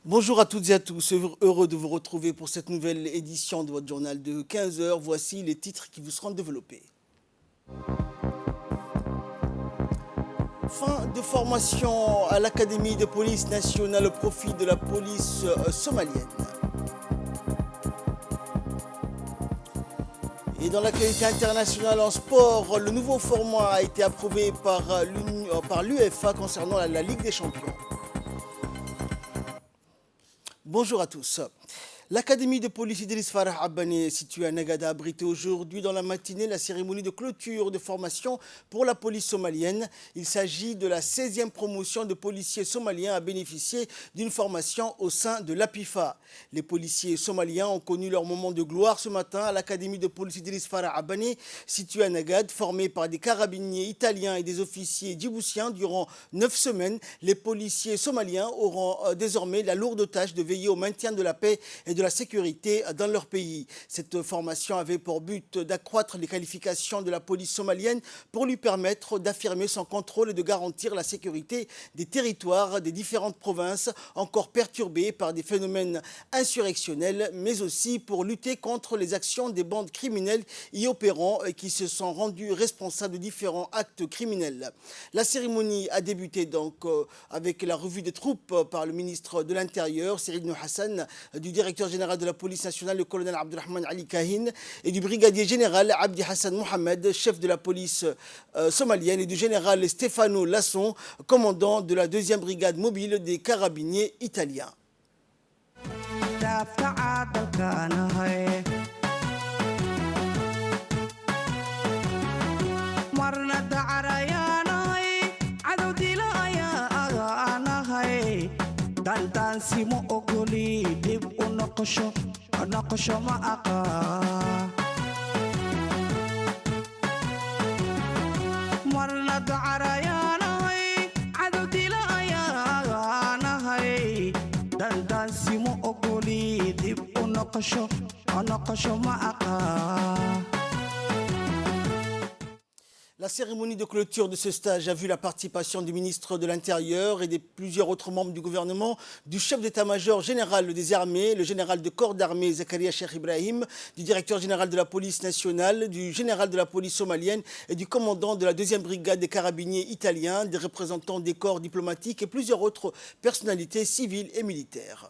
Bonjour à toutes et à tous, heureux de vous retrouver pour cette nouvelle édition de votre journal de 15 heures. Voici les titres qui vous seront développés. Fin de formation à l'Académie de police nationale au profit de la police somalienne. Et dans l'actualité internationale en sport, le nouveau format a été approuvé par l'UEFA concernant la Ligue des Champions. Bonjour à tous. L'Académie de police Idriss Farah Abane, située à Nagada, a abrité aujourd'hui dans la matinée la cérémonie de clôture de formation pour la police somalienne. Il s'agit de la 16e promotion de policiers somaliens à bénéficier d'une formation au sein de l'APIFA. Les policiers somaliens ont connu leur moment de gloire ce matin à l'Académie de police Idriss Farah Abane, située à Nagad, formée par des carabiniers italiens et des officiers djiboutiens durant 9 semaines. Les policiers somaliens auront désormais la lourde tâche de veiller au maintien de la paix et de la sécurité dans leur pays. Cette formation avait pour but d'accroître les qualifications de la police somalienne pour lui permettre d'affirmer son contrôle et de garantir la sécurité des territoires des différentes provinces encore perturbées par des phénomènes insurrectionnels, mais aussi pour lutter contre les actions des bandes criminelles y opérant et qui se sont rendues responsables de différents actes criminels. La cérémonie a débuté donc avec la revue des troupes par le ministre de l'Intérieur, Serid Nou Hassan, du directeur général de la police nationale, le colonel Abdurrahman Ali Kahin, et du brigadier général Abdi Hassan Mohamed, chef de la police somalienne, et du général Stefano Lasson, commandant de la 2e brigade mobile des carabiniers italiens. Simo ogoli dib unokosho maaka marna dacarayanahay cadowdila ayaanahay dandan simo ogoli dib unokosho maaka. La cérémonie de clôture de ce stage a vu la participation du ministre de l'Intérieur et de plusieurs autres membres du gouvernement, du chef d'état-major général des armées, le général de corps d'armée Zakaria Cheikh Ibrahim, du directeur général de la police nationale, du général de la police somalienne et du commandant de la 2e brigade des carabiniers italiens, des représentants des corps diplomatiques et plusieurs autres personnalités civiles et militaires.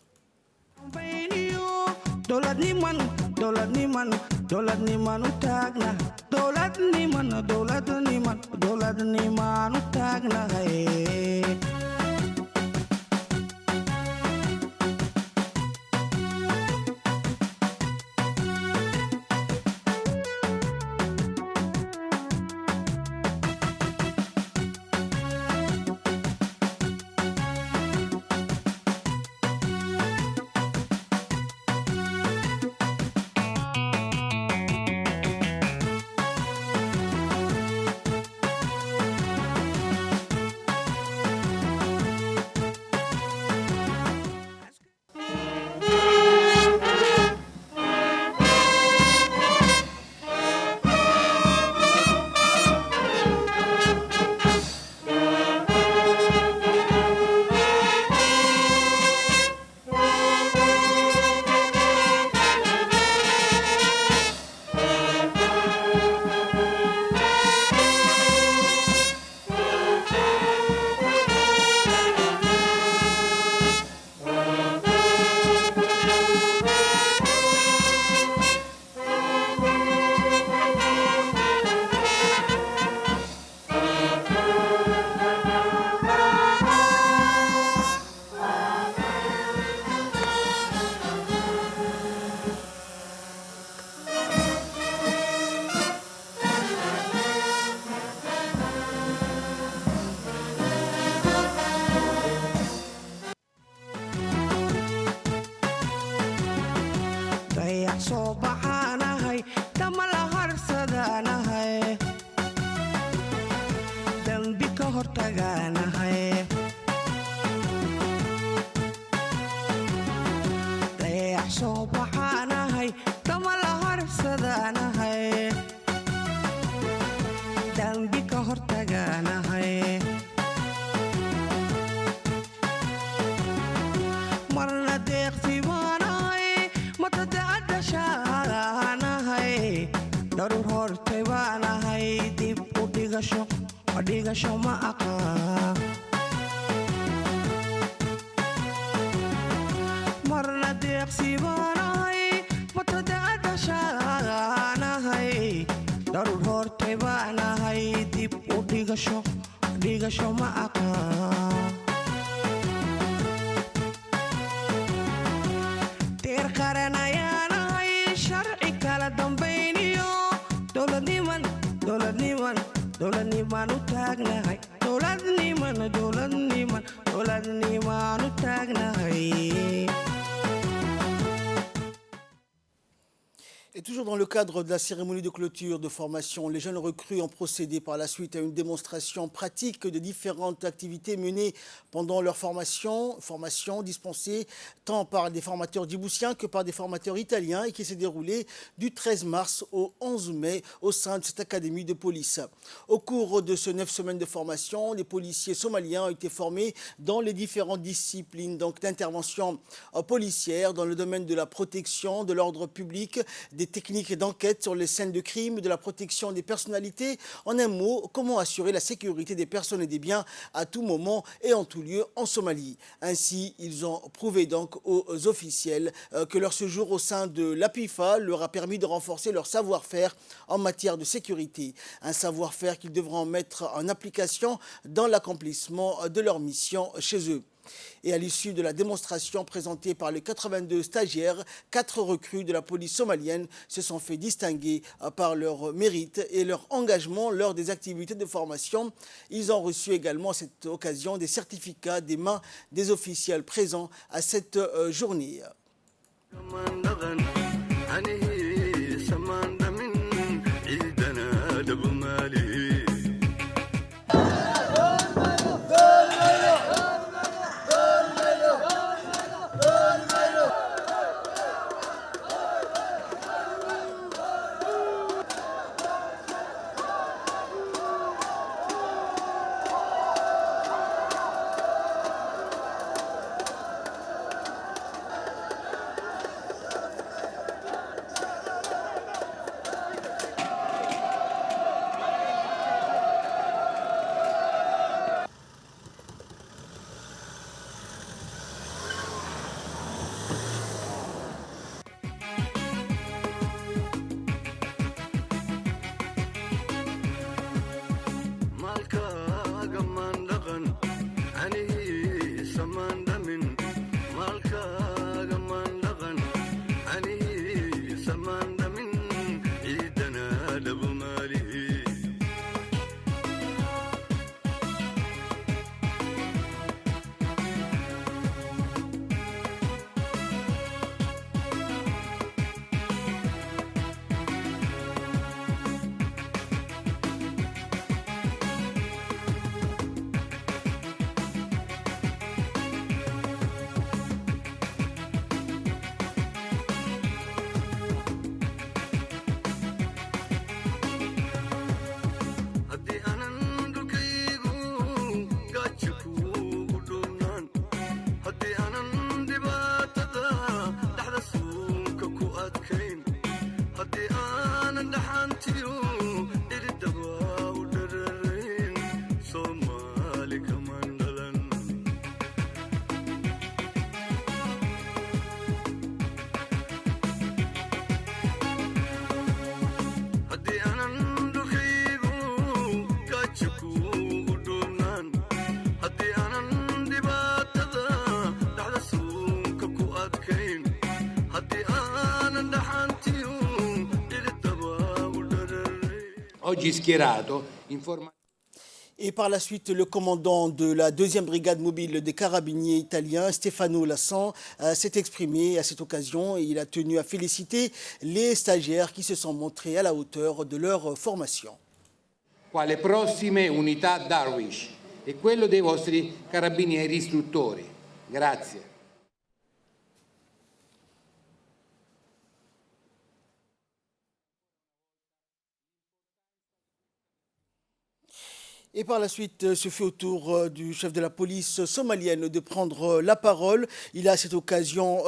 Dolat ni man utagna dolat ni man utagna hey. Marna daruur hortay baan ahay dib u dhigasho ma aqaan marna deeqsi baan ahay matadaadashaan ahay daruur hortay baan ahay dib u dhigasho ma aqaan deer qaran ayaan ahay sharci kala dambayniyo dowladniman u taagnahay dowladniman u taagnahay. Et toujours dans le cadre de la cérémonie de clôture de formation, les jeunes recrues ont procédé par la suite à une démonstration pratique de différentes activités menées pendant leur formation dispensée tant par des formateurs djiboutiens que par des formateurs italiens et qui s'est déroulée du 13 mars au 11 mai au sein de cette académie de police. Au cours de ces 9 semaines de formation, les policiers somaliens ont été formés dans les différentes disciplines d'intervention policière dans le domaine de la protection de l'ordre public, des techniques d'enquête sur les scènes de crime, de la protection des personnalités. En un mot, comment assurer la sécurité des personnes et des biens à tout moment et en tout lieu en Somalie. Ainsi, ils ont prouvé donc aux officiels que leur séjour au sein de l'APIFA leur a permis de renforcer leur savoir-faire en matière de sécurité. Un savoir-faire qu'ils devront mettre en application dans l'accomplissement de leur mission chez eux. Et à l'issue de la démonstration présentée par les 82 stagiaires, 4 recrues de la police somalienne se sont fait distinguer par leur mérite et leur engagement lors des activités de formation. Ils ont reçu également à cette occasion des certificats des mains des officiels présents à cette journée. Et par la suite, le commandant de la 2e brigade mobile des carabiniers italiens, Stefano Lassan, s'est exprimé à cette occasion et il a tenu à féliciter les stagiaires qui se sont montrés à la hauteur de leur formation. Quale prossime unità Darwish e quello dei vostri carabinieri istruttori. Grazie. Et par la suite, ce fut au tour du chef de la police somalienne de prendre la parole. Il a à cette occasion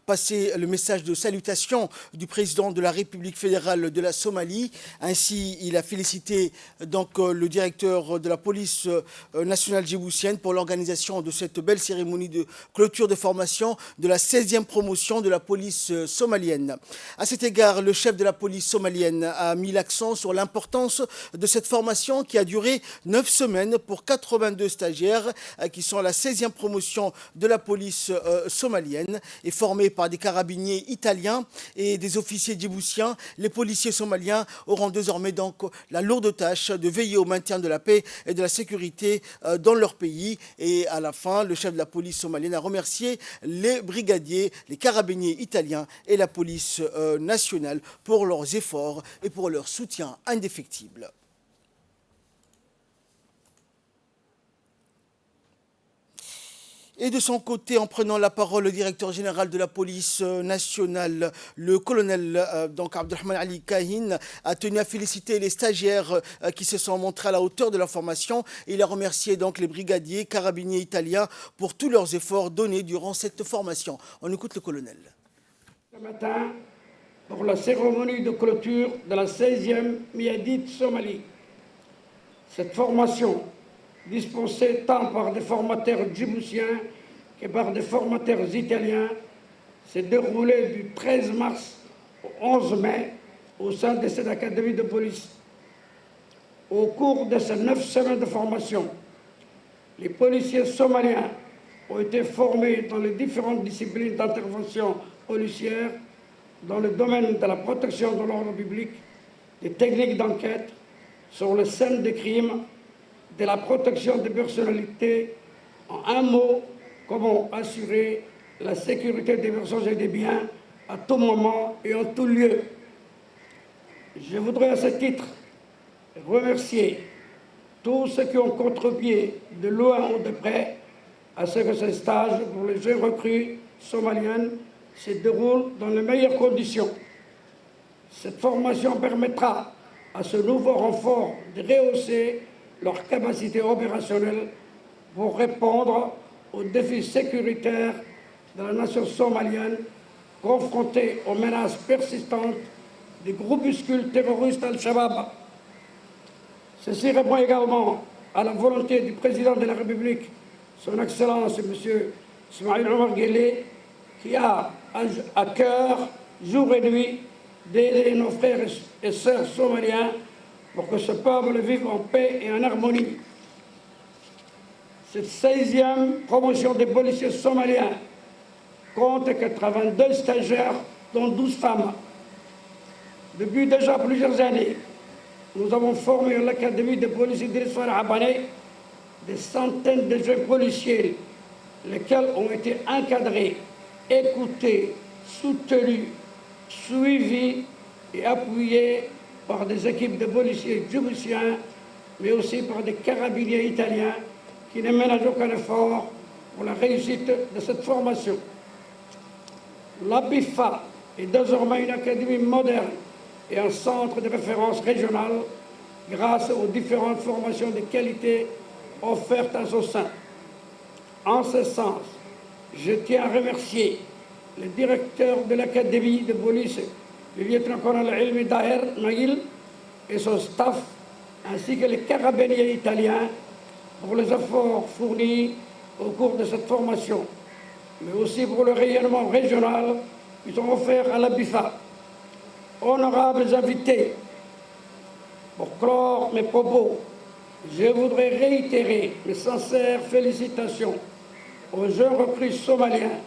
passé le message de salutation du président de la République fédérale de la Somalie. Ainsi, il a félicité le directeur de la police nationale djiboutienne pour l'organisation de cette belle cérémonie de clôture de formation de la 16e promotion de la police somalienne. À cet égard, le chef de la police somalienne a mis l'accent sur l'importance de cette formation qui a duré 9 semaines pour 82 stagiaires qui sont à la 16e promotion de la police somalienne et formés par des carabiniers italiens et des officiers djiboutiens. Les policiers somaliens auront désormais la lourde tâche de veiller au maintien de la paix et de la sécurité dans leur pays. Et à la fin, le chef de la police somalienne a remercié les brigadiers, les carabiniers italiens et la police nationale pour leurs efforts et pour leur soutien indéfectible. Et de son côté, en prenant la parole, le directeur général de la police nationale, le colonel Abdelrahman Ali Kahin, a tenu à féliciter les stagiaires qui se sont montrés à la hauteur de leur formation. Il a remercié les brigadiers, carabiniers italiens pour tous leurs efforts donnés durant cette formation. On écoute le colonel. Ce matin, pour la cérémonie de clôture de la 16e Miadit Somalie, cette formation dispensée tant par des formateurs djiboutiens que par des formateurs italiens, s'est déroulée du 13 mars au 11 mai au sein de cette académie de police. Au cours de ces 9 semaines de formation, les policiers somaliens ont été formés dans les différentes disciplines d'intervention policière dans le domaine de la protection de l'ordre public, des techniques d'enquête sur les scènes de crimes, de la protection des personnalités, en un mot, comment assurer la sécurité des personnes et des biens à tout moment et en tout lieu. Je voudrais à ce titre remercier tous ceux qui ont contribué de loin ou de près à ce que ce stage pour les jeunes recrues somaliennes se déroule dans les meilleures conditions. Cette formation permettra à ce nouveau renfort de rehausser leurs capacités opérationnelles pour répondre aux défis sécuritaires de la nation somalienne confrontée aux menaces persistantes des groupuscules terroristes Al-Shabaab. Ceci répond également à la volonté du président de la République, son Excellence M. Ismaïl Omar Guelleh, qui a à cœur, jour et nuit, d'aider nos frères et sœurs somaliens pour que ce peuple vive en paix et en harmonie. Cette 16e promotion des policiers somaliens compte 82 stagiaires, dont 12 femmes. Depuis déjà plusieurs années, nous avons formé à l'Académie de police Idriss Farah Abane des centaines de jeunes policiers, lesquels ont été encadrés, écoutés, soutenus, suivis et appuyés par des équipes de policiers djiboutiens, mais aussi par des carabiniers italiens qui ne ménagent aucun effort pour la réussite de cette formation. La BIFA est désormais une académie moderne et un centre de référence régional grâce aux différentes formations de qualité offertes à son sein. En ce sens, je tiens à remercier le directeur de l'académie de police, le lieutenant-colonel Ilmi Daher Naïl et son staff, ainsi que les carabiniers italiens pour les efforts fournis au cours de cette formation, mais aussi pour le rayonnement régional qu'ils ont offert à la BIFA. Honorables invités, pour clore mes propos, je voudrais réitérer mes sincères félicitations aux jeunes recrues somaliens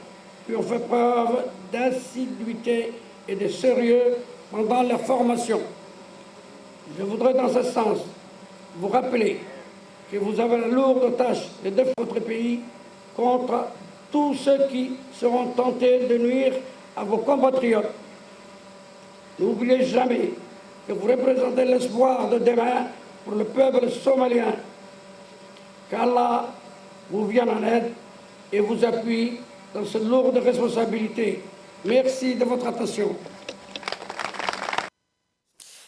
qui ont fait preuve d'assiduité et de sérieux pendant leur formation. Je voudrais dans ce sens vous rappeler que vous avez la lourde tâche de défendre votre pays contre tous ceux qui seront tentés de nuire à vos compatriotes. N'oubliez jamais que vous représentez l'espoir de demain pour le peuple somalien. Qu'Allah vous vienne en aide et vous appuie dans cette lourde responsabilité. Merci de votre attention.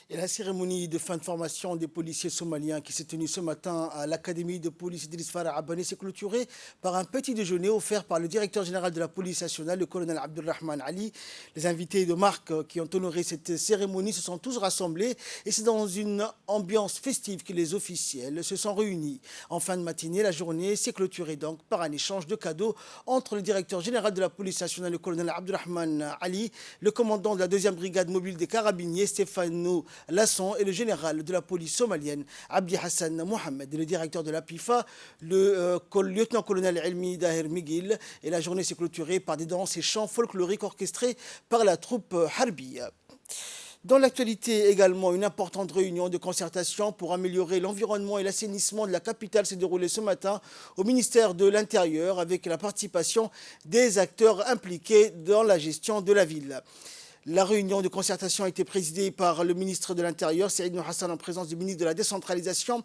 Et La cérémonie de fin de formation des policiers somaliens qui s'est tenue ce matin à l'Académie de police Idriss Farah Abani s'est clôturée par un petit déjeuner offert par le directeur général de la police nationale, le colonel Abdulrahman Ali. Les invités de marque qui ont honoré cette cérémonie se sont tous rassemblés et c'est dans une ambiance festive que les officiels se sont réunis. En fin de matinée, la journée s'est clôturée donc par un échange de cadeaux entre le directeur général de la police nationale, le colonel Abdulrahman Ali, le commandant de la 2e brigade mobile des carabiniers, Stéphano Lasson, et le général de la police somalienne, Abdi Hassan Mohamed, le directeur de la PIFA, le lieutenant-colonel Elmi Daher Miguel. Et la journée s'est clôturée par des danses et chants folkloriques orchestrés par la troupe Harbiya. Dans l'actualité également, une importante réunion de concertation pour améliorer l'environnement et l'assainissement de la capitale s'est déroulée ce matin au ministère de l'Intérieur avec la participation des acteurs impliqués dans la gestion de la ville. La réunion de concertation a été présidée par le ministre de l'Intérieur, Saïd Hassan, en présence du ministre de la Décentralisation,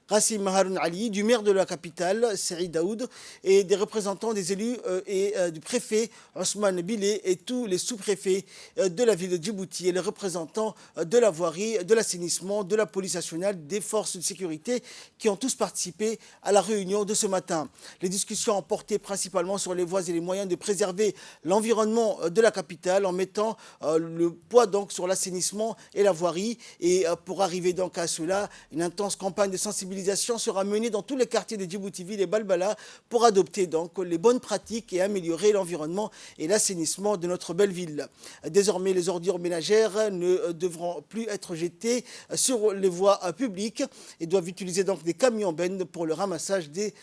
Rassim Haroun Ali, du maire de la capitale, Saïd Daoud, et des représentants des élus et du préfet, Ousmane Bilé, et tous les sous-préfets de la ville de Djibouti et les représentants de la voirie, de l'assainissement, de la police nationale, des forces de sécurité qui ont tous participé à la réunion de ce matin. Les discussions ont porté principalement sur les voies et les moyens de préserver l'environnement de la capitale en mettant le poids donc sur l'assainissement et la voirie. Et pour arriver donc à cela, une intense campagne de sensibilisation sera menée dans tous les quartiers de Djibouti-Ville et Balbala pour adopter donc les bonnes pratiques et améliorer l'environnement et l'assainissement de notre belle ville. Désormais, les ordures ménagères ne devront plus être jetées sur les voies publiques et doivent utiliser donc des camions-bennes pour le ramassage des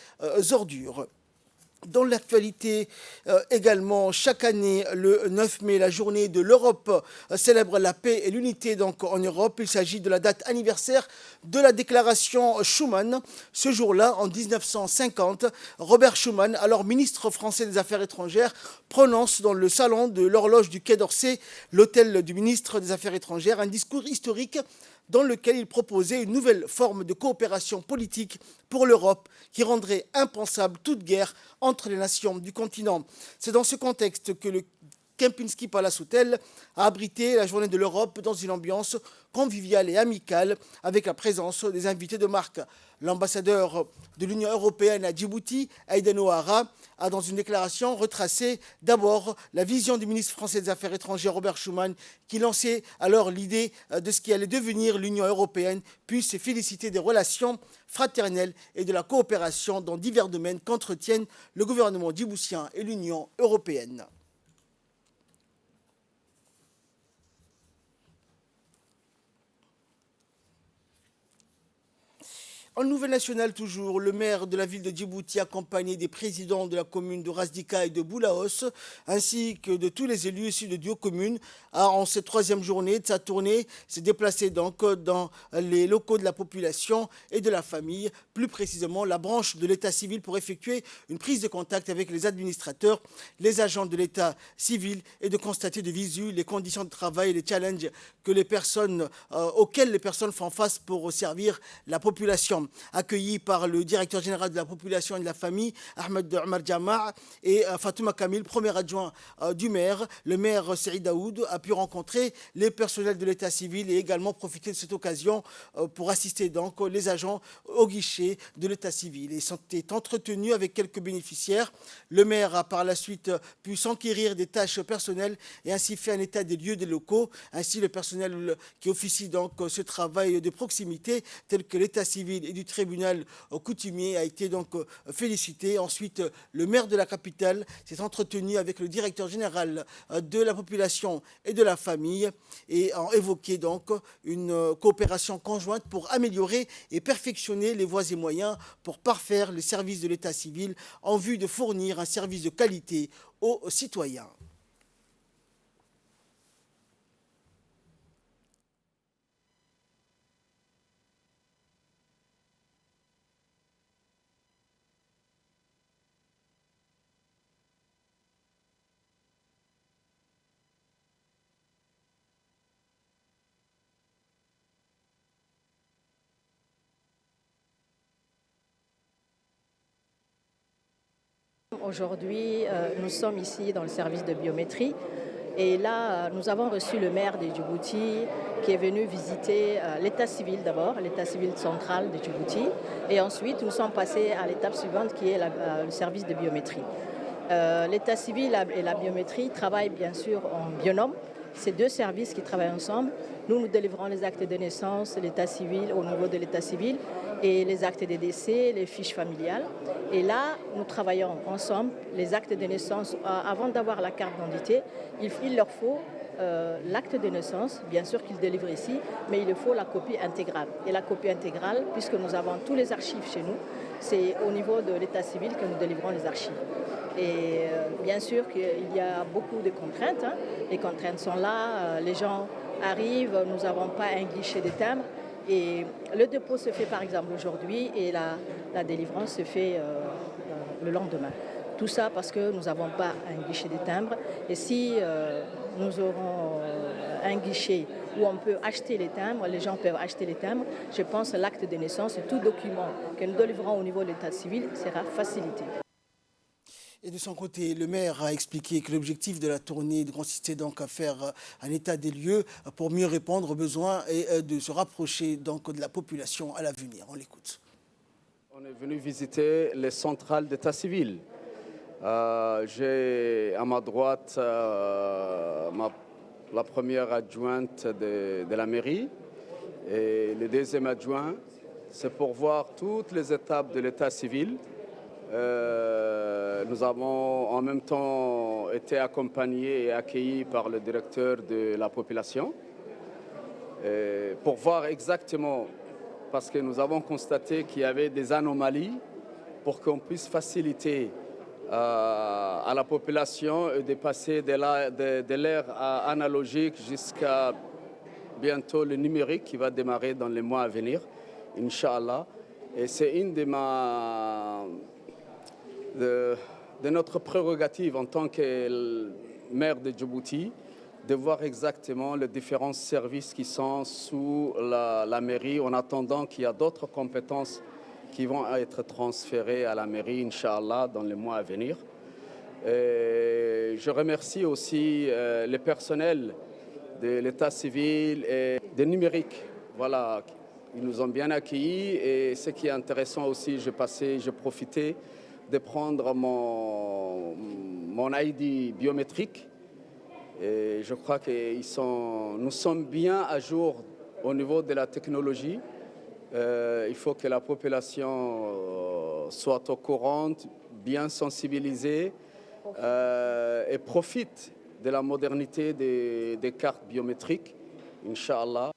ordures. Dans l'actualité également, chaque année, le 9 mai, la journée de l'Europe célèbre la paix et l'unité donc en Europe. Il s'agit de la date anniversaire de la déclaration Schuman. Ce jour-là, en 1950, Robert Schuman, alors ministre français des Affaires étrangères, prononce dans le salon de l'horloge du Quai d'Orsay, l'hôtel du ministre des Affaires étrangères, un discours historique dans lequel il proposait une nouvelle forme de coopération politique pour l'Europe qui rendrait impensable toute guerre entre les nations du continent. C'est dans ce contexte que le Kempinski Palace Hotel a abrité la journée de l'Europe dans une ambiance conviviale et amicale avec la présence des invités de marque. L'ambassadeur de l'Union européenne à Djibouti, Aïden Ouahara, a dans une déclaration retracé d'abord la vision du ministre français des Affaires étrangères Robert Schuman qui lançait alors l'idée de ce qui allait devenir l'Union européenne, puis s'est félicité des relations fraternelles et de la coopération dans divers domaines qu'entretiennent le gouvernement djiboutien et l'Union européenne. En nouvelle nationale toujours, le maire de la ville de Djibouti, accompagné des présidents de la commune de Razdika et de Boulaos, ainsi que de tous les élus issus de Dio Commune, a en cette troisième journée de sa tournée s'est déplacé donc dans les locaux de la population et de la famille, plus précisément la branche de l'état civil pour effectuer une prise de contact avec les administrateurs, les agents de l'état civil et de constater de visu les conditions de travail et les challenges que auxquels les personnes font face pour servir la population. Accueilli par le directeur général de la population et de la famille, Ahmed Omar Jama, et Fatouma Kamil, premier adjoint du maire. Le maire Saïd Daoud a pu rencontrer les personnels de l'état civil et également profiter de cette occasion pour assister donc les agents au guichet de l'état civil. Ils sont entretenus avec quelques bénéficiaires. Le maire a par la suite pu s'enquérir des tâches personnelles et ainsi fait un état des lieux des locaux. Ainsi, le personnel qui officie donc ce travail de proximité, tel que l'état civil et du tribunal coutumier, a été donc félicité. Ensuite, le maire de la capitale s'est entretenu avec le directeur général de la population et de la famille et a évoqué donc une coopération conjointe pour améliorer et perfectionner les voies et moyens pour parfaire les services de l'état civil en vue de fournir un service de qualité aux citoyens. Aujourd'hui, nous sommes ici dans le service de biométrie Et là, nous avons reçu le maire de Djibouti qui est venu visiter l'état civil d'abord, l'état civil central de Djibouti. Et ensuite, nous sommes passés à l'étape suivante qui est le service de biométrie. L'état civil et la biométrie travaillent bien sûr en binôme. C'est deux services qui travaillent ensemble. Nous délivrons les actes de naissance, l'état civil au niveau de l'état civil et les actes de décès, les fiches familiales. Et là, nous travaillons ensemble. Les actes de naissance, avant d'avoir la carte d'identité, il leur faut l'acte de naissance, bien sûr qu'ils délivrent ici, mais il leur faut la copie intégrale. Et la copie intégrale, puisque nous avons tous les archives chez nous, c'est au niveau de l'état civil que nous délivrons les archives. Et bien sûr qu'il y a beaucoup de contraintes. Hein. Les contraintes sont là, les gens arrivent, nous n'avons pas un guichet de timbres. Et le dépôt se fait par exemple aujourd'hui et la délivrance se fait le lendemain. Tout ça parce que nous n'avons pas un guichet de timbres. Et si nous aurons un guichet où on peut acheter les timbres, les gens peuvent acheter les timbres, je pense que l'acte de naissance et tout document que nous délivrons au niveau de l'état civil sera facilité. Et de son côté, le maire a expliqué que l'objectif de la tournée consistait donc à faire un état des lieux pour mieux répondre aux besoins et de se rapprocher donc de la population à l'avenir. On l'écoute. On est venu visiter les centrales d'état civil. J'ai à ma droite la première adjointe de la mairie et le deuxième adjoint. C'est pour voir toutes les étapes de l'état civil. Nous avons en même temps été accompagnés et accueillis par le directeur de la population pour voir exactement, parce que nous avons constaté qu'il y avait des anomalies, pour qu'on puisse faciliter à la population de passer de l'ère analogique jusqu'à bientôt le numérique qui va démarrer dans les mois à venir, Inch'Allah. Et c'est une de notre prérogative en tant que maire de Djibouti de voir exactement les différents services qui sont sous la mairie en attendant qu'il y a d'autres compétences qui vont être transférées à la mairie, Inch'Allah, dans les mois à venir. Et je remercie aussi les personnels de l'état civil et des numériques. Voilà, ils nous ont bien accueillis et ce qui est intéressant aussi, j'ai profité de prendre mon ID biométrique. Et je crois que nous sommes bien à jour au niveau de la technologie. Il faut que la population soit au courant, bien sensibilisée et profite de la modernité des cartes biométriques, Inch'Allah.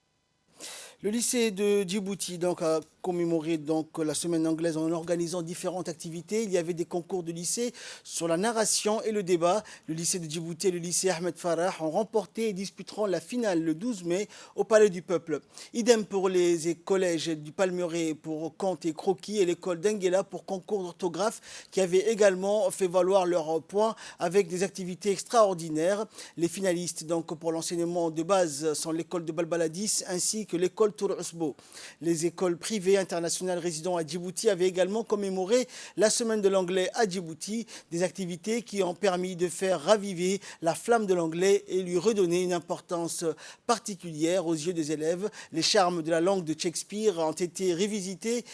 Le lycée de Djibouti a commémoré la semaine anglaise en organisant différentes activités. Il y avait des concours de lycée sur la narration et le débat. Le lycée de Djibouti et le lycée Ahmed Farah ont remporté et disputeront la finale le 12 mai au Palais du Peuple. Idem pour les collèges du Palmeraie pour contes et croquis et l'école d'Enguela pour concours d'orthographe qui avaient également fait valoir leurs points avec des activités extraordinaires. Les finalistes pour l'enseignement de base sont l'école de Balbaladis ainsi que l'école Tour Usbo. Les écoles privées internationales résidant à Djibouti avaient également commémoré la semaine de l'anglais à Djibouti, des activités qui ont permis de faire raviver la flamme de l'anglais et lui redonner une importance particulière aux yeux des élèves. Les charmes de la langue de Shakespeare ont été révisités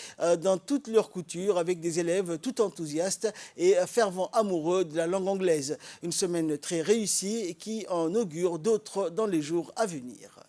dans toutes leurs coutures avec des élèves tout enthousiastes et fervents amoureux de la langue anglaise. Une semaine très réussie qui en augure d'autres dans les jours à venir.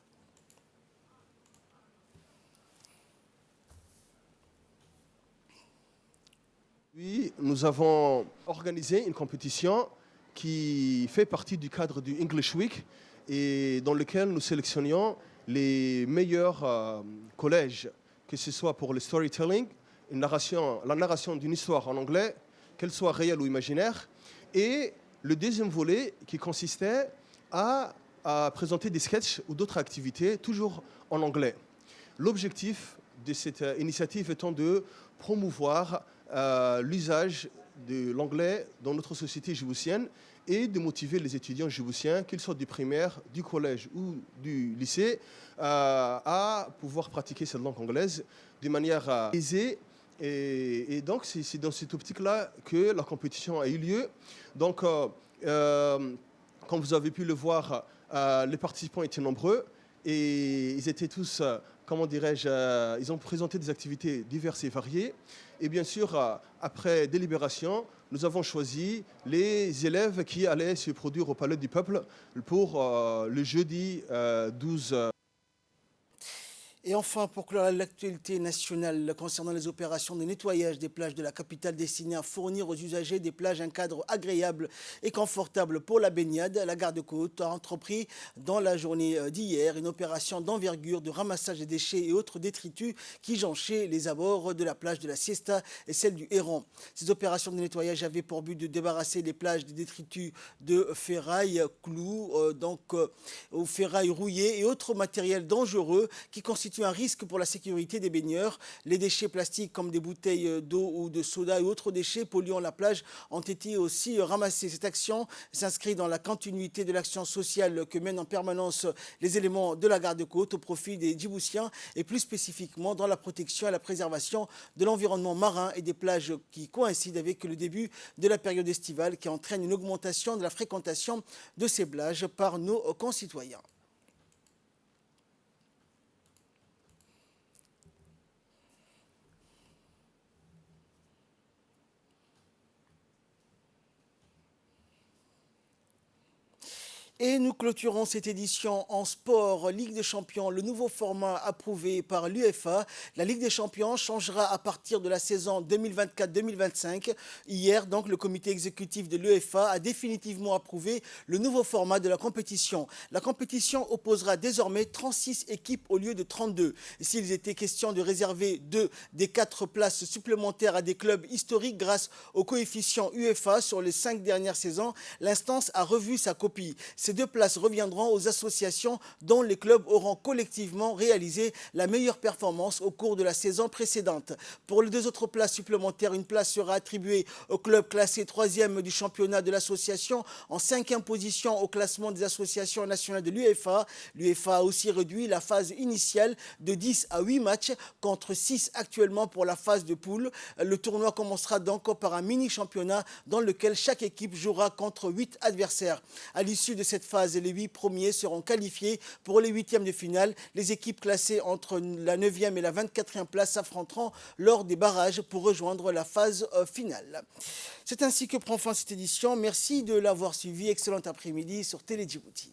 Oui, nous avons organisé une compétition qui fait partie du cadre du English Week et dans lequel nous sélectionnions les meilleurs collèges, que ce soit pour le storytelling, la narration d'une histoire en anglais, qu'elle soit réelle ou imaginaire, et le deuxième volet qui consistait à présenter des sketchs ou d'autres activités, toujours en anglais. L'objectif de cette initiative étant de promouvoir l'usage de l'anglais dans notre société djiboutienne et de motiver les étudiants djiboutiens, qu'ils soient du primaire, du collège ou du lycée, à pouvoir pratiquer cette langue anglaise de manière aisée. Et donc, c'est dans cette optique-là que la compétition a eu lieu. Donc, Comme vous avez pu le voir, les participants étaient nombreux et ils étaient tous, comment dirais-je, ils ont présenté des activités diverses et variées. Et bien sûr, après délibération, nous avons choisi les élèves qui allaient se produire au Palais du Peuple pour le jeudi 12. Et enfin, pour clore l'actualité nationale concernant les opérations de nettoyage des plages de la capitale destinées à fournir aux usagers des plages un cadre agréable et confortable pour la baignade, la garde-côte a entrepris dans la journée d'hier une opération d'envergure de ramassage des déchets et autres détritus qui jonchaient les abords de la plage de la Siesta et celle du Héron. Ces opérations de nettoyage avaient pour but de débarrasser les plages des détritus de ferraille, clous, aux ferrailles rouillées et autres matériels dangereux qui constituent un risque pour la sécurité des baigneurs. Les déchets plastiques comme des bouteilles d'eau ou de soda et autres déchets polluant la plage ont été aussi ramassés. Cette action s'inscrit dans la continuité de l'action sociale que mènent en permanence les éléments de la garde-côte au profit des Djiboutiens et plus spécifiquement dans la protection et la préservation de l'environnement marin et des plages qui coïncident avec le début de la période estivale qui entraîne une augmentation de la fréquentation de ces plages par nos concitoyens. Et nous clôturons cette édition en sport. Ligue des Champions, le nouveau format approuvé par l'UEFA. La Ligue des Champions changera à partir de la saison 2024-2025. Hier, donc, le comité exécutif de l'UEFA a définitivement approuvé le nouveau format de la compétition. La compétition opposera désormais 36 équipes au lieu de 32. S'il était question de réserver 2 des 4 places supplémentaires à des clubs historiques grâce au coefficient UEFA sur les 5 dernières saisons, l'instance a revu sa copie. Ces 2 places reviendront aux associations dont les clubs auront collectivement réalisé la meilleure performance au cours de la saison précédente. Pour les 2 autres places supplémentaires, une place sera attribuée au club classé 3e du championnat de l'association en 5e position au classement des associations nationales de l'UEFA. L'UEFA a aussi réduit la phase initiale de 10 à 8 matchs contre 6 actuellement pour la phase de poule. Le tournoi commencera donc par un mini-championnat dans lequel chaque équipe jouera contre 8 adversaires. À l'issue de cette phase, les 8 premiers seront qualifiés pour les 8e de finale. Les équipes classées entre la 9e et la 24e place s'affronteront lors des barrages pour rejoindre la phase finale. C'est ainsi que prend fin cette édition. Merci de l'avoir suivi. Excellent après-midi sur Télé Djibouti.